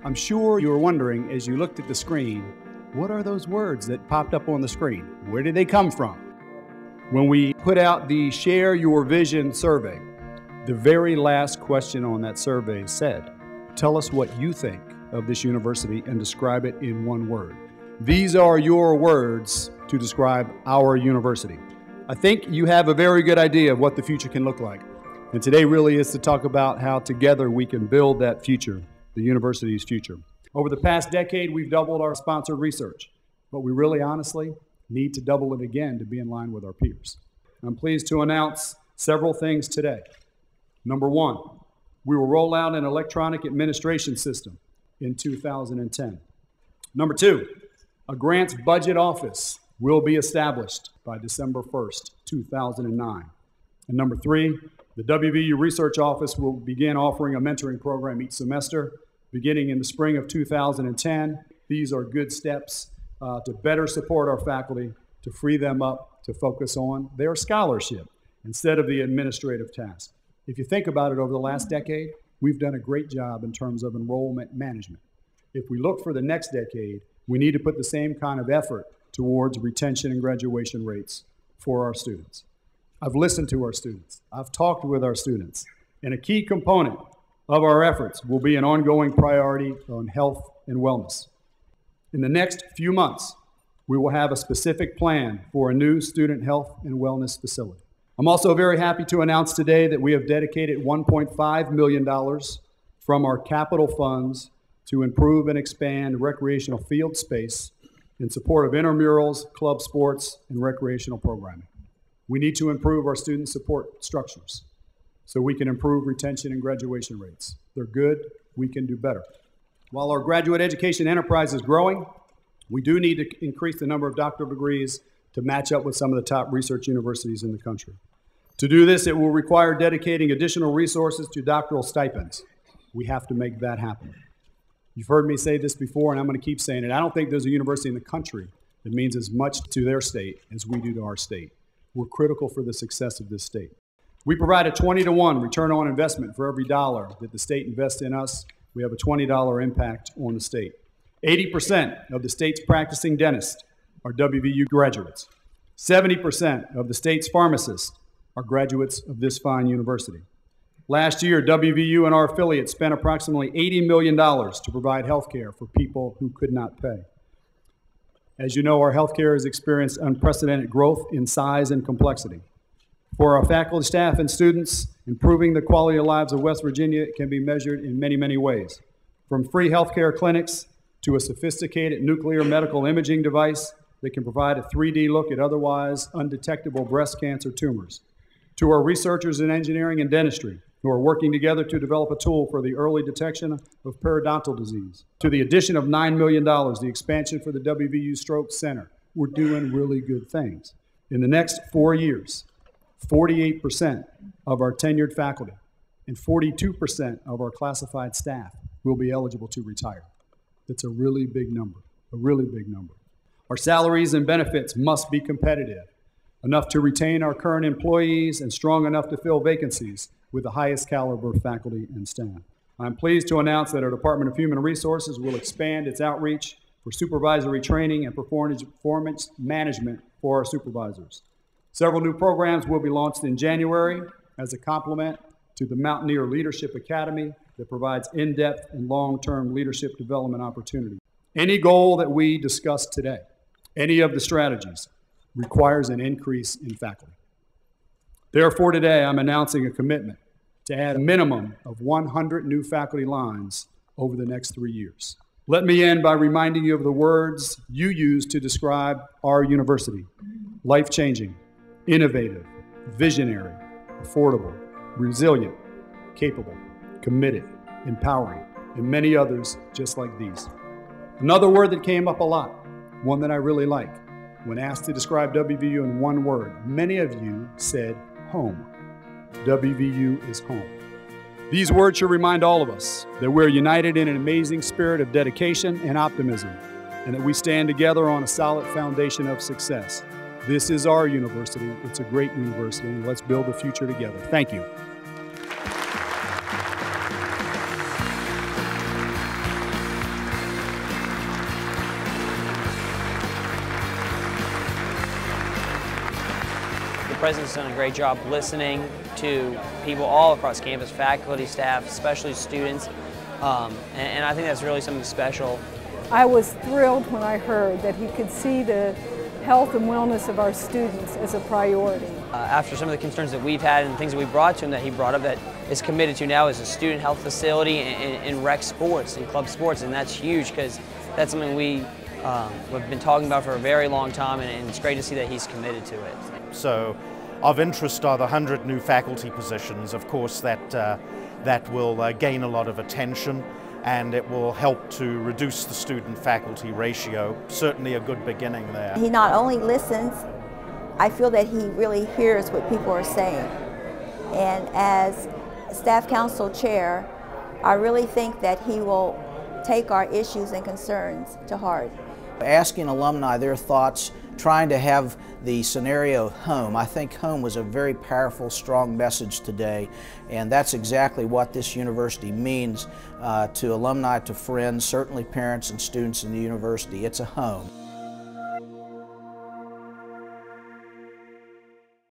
I'm sure you were wondering as you looked at the screen, what are those words that popped up on the screen? Where did they come from? When we put out the Share Your Vision survey, the very last question on that survey said, tell us what you think of this university and describe it in one word. These are your words to describe our university. I think you have a very good idea of what the future can look like. And today really is to talk about how together we can build that future, the university's future. Over the past decade, we've doubled our sponsored research, but we really honestly need to double it again to be in line with our peers. I'm pleased to announce several things today. Number one, we will roll out an electronic administration system in 2010. Number two, a grants budget office will be established by December 1st, 2009. And number three, the WVU Research Office will begin offering a mentoring program each semester, beginning in the spring of 2010. These are good steps to better support our faculty, to free them up to focus on their scholarship instead of the administrative task. If you think about it, over the last decade, we've done a great job in terms of enrollment management. If we look for the next decade, we need to put the same kind of effort towards retention and graduation rates for our students. I've listened to our students. I've talked with our students. And a key component of our efforts will be an ongoing priority on health and wellness. In the next few months, we will have a specific plan for a new student health and wellness facility. I'm also very happy to announce today that we have dedicated $1.5 million from our capital funds to improve and expand recreational field space in support of intramurals, club sports, and recreational programming. We need to improve our student support structures so we can improve retention and graduation rates. They're good, we can do better. While our graduate education enterprise is growing, we do need to increase the number of doctoral degrees to match up with some of the top research universities in the country. To do this, it will require dedicating additional resources to doctoral stipends. We have to make that happen. You've heard me say this before, and I'm going to keep saying it. I don't think there's a university in the country that means as much to their state as we do to our state. We're critical for the success of this state. We provide a 20-to-1 return on investment for every dollar that the state invests in us. We have a $20 impact on the state. 80% of the state's practicing dentists are WVU graduates. 70% of the state's pharmacists are graduates of this fine university. Last year, WVU and our affiliates spent approximately $80 million to provide health care for people who could not pay. As you know, our health care has experienced unprecedented growth in size and complexity. For our faculty, staff, and students, improving the quality of lives of West Virginia can be measured in many, many ways. From free health care clinics to a sophisticated nuclear medical imaging device that can provide a 3D look at otherwise undetectable breast cancer tumors, to our researchers in engineering and dentistry who are working together to develop a tool for the early detection of periodontal disease, to the addition of $9 million, the expansion for the WVU Stroke Center. We're doing really good things. In the next 4 years, 48% of our tenured faculty and 42% of our classified staff will be eligible to retire. That's a really big number, a really big number. Our salaries and benefits must be competitive, enough to retain our current employees and strong enough to fill vacancies with the highest caliber faculty and staff. I'm pleased to announce that our Department of Human Resources will expand its outreach for supervisory training and performance management for our supervisors. Several new programs will be launched in January as a complement to the Mountaineer Leadership Academy that provides in-depth and long-term leadership development opportunities. Any goal that we discuss today, any of the strategies, requires an increase in faculty. Therefore, today I'm announcing a commitment to add a minimum of 100 new faculty lines over the next 3 years. Let me end by reminding you of the words you use to describe our university: life-changing, innovative, visionary, affordable, resilient, capable, committed, empowering, and many others just like these. Another word that came up a lot, one that I really like, when asked to describe WVU in one word, many of you said home. WVU is home. These words should remind all of us that we're united in an amazing spirit of dedication and optimism, and that we stand together on a solid foundation of success. This is our university. It's a great university, and let's build the future together. Thank you. president's done a great job listening to people all across campus, faculty, staff, especially students, and I think that's really something special. I was thrilled when I heard that he could see the health and wellness of our students as a priority. After some of the concerns that we've had and things that we brought to him that he brought up, that is committed to now is a student health facility in rec sports and club sports, and that's huge because that's something we've been talking about for a very long time, and it's great to see that he's committed to it. So of interest are the 100 new faculty positions. Of course that will gain a lot of attention, and it will help to reduce the student-faculty ratio. Certainly a good beginning there. He not only listens, I feel that he really hears what people are saying. And as Staff Council Chair, I really think that he will take our issues and concerns to heart. Asking alumni their thoughts, trying to have the scenario of home. I think home was a very powerful, strong message today, and that's exactly what this university means to alumni, to friends, certainly parents and students in the university. It's a home.